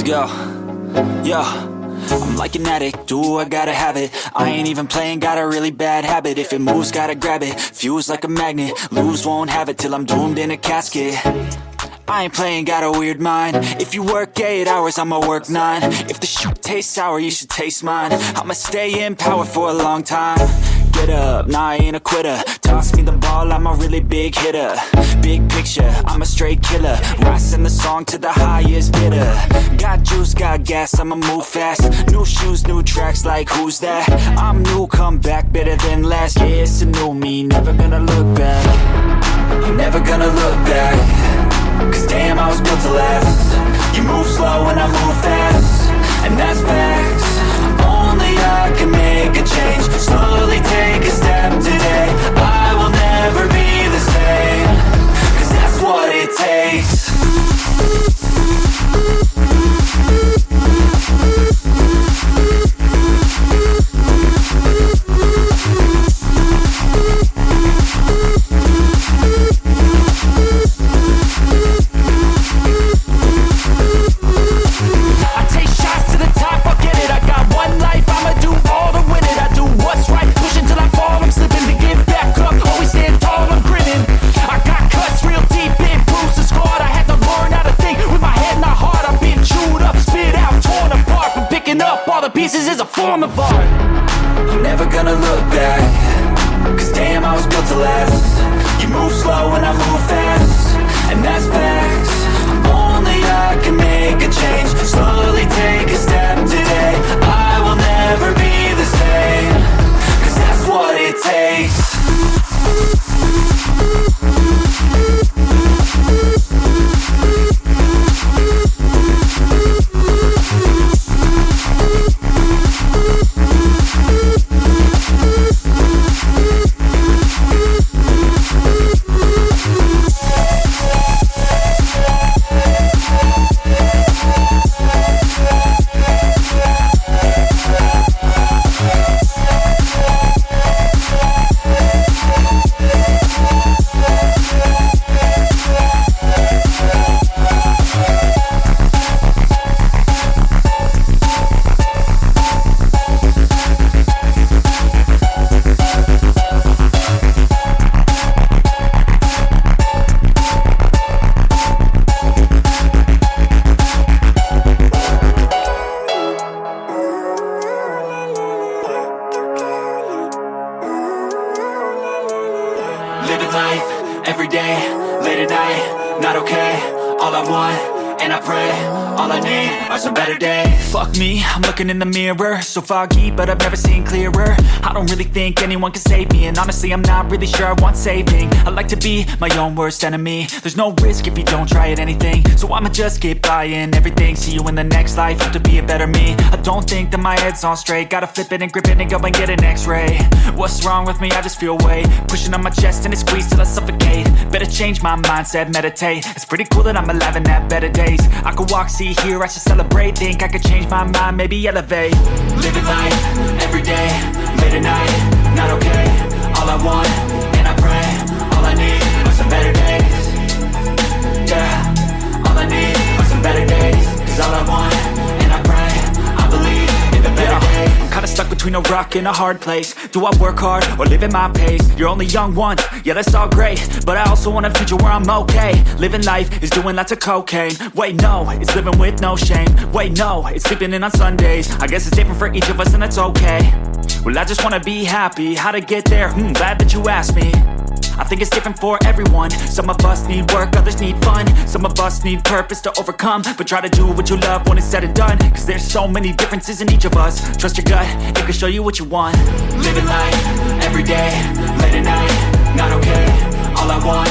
Let's go. Yo, I'm like an addict, ooh, I gotta have it. I ain't even playing, got a really bad habit. If it moves, gotta grab it, fuse like a magnet. Lose, won't have it till I'm doomed in a casket. I ain't playing, got a weird mind. If you work 8 hours, I'ma work 9. If the shit tastes sour, you should taste mine. I'ma stay in power for a long time. Get up, nah, I ain't a quitter. Toss me the ball, I'm a really big hitter. Big picture, I'm a straight killer. Rising the song to the highest bidder. Got juice, got gas, I'ma move fast. New shoes, new tracks, like who's that? I'm new, come back, better than last. Yeah, it's a new me, never gonna look back. I'm never gonna look back. Cause damn, I was built to last. You move slow and I move fast, and that's facts. Only I can make a change. Slowly take a step today. I will never be the same. Cause that's what it takes. Pieces is a form of art. I'm never gonna look back. Cause damn, I was built to last. You move slow and I move fast, and that's facts. Only I can make a change. Slowly take a step today. I will never be the same. Cause that's what it takes. Living life, every day, late at night, not okay. All I want, and I pray, all I need are some better days. Fuck me, I'm looking in the mirror, so foggy, but I've never seen clearer. I don't really think anyone can save me, and honestly I'm not really sure I want saving. I like to be my own worst enemy. There's no risk if you don't try at anything, so I'ma just keep buying everything. See you in the next life, hope to be a better me. I don't think that my head's on straight, gotta flip it and grip it and go and get an x-ray. What's wrong with me? I just feel weight pushing on my chest and it squeezes till I suffocate. Better change my mindset, meditate. It's pretty cool that I'm alive and have better days. I could walk, see, hear, I should celebrate. Think I could change my mind, maybe elevate. Living life, every day, late at night, not okay. All I want, and I pray, all I need are some better days. Yeah, all I need are some better days. Cause all I want, and I pray, I believe in the better days. I'm kinda stuck between a rock and a hard place. Do I work hard or live at my pace? You're only young once, yeah that's all great, but I also want a future where I'm okay. Living life is doing lots of cocaine. Wait no, it's living with no shame. Wait no, it's sleeping in on Sundays. I guess it's different for each of us and that's okay. Well I just wanna be happy, how to get there? Glad that you asked me. I think it's different for everyone. Some of us need work, others need fun. Some of us need purpose to overcome, but try to do what you love when it's said and done. Cause there's so many differences in each of us. Trust your gut, it can show you what you want. Living life, every day, late at night, not okay. All I want,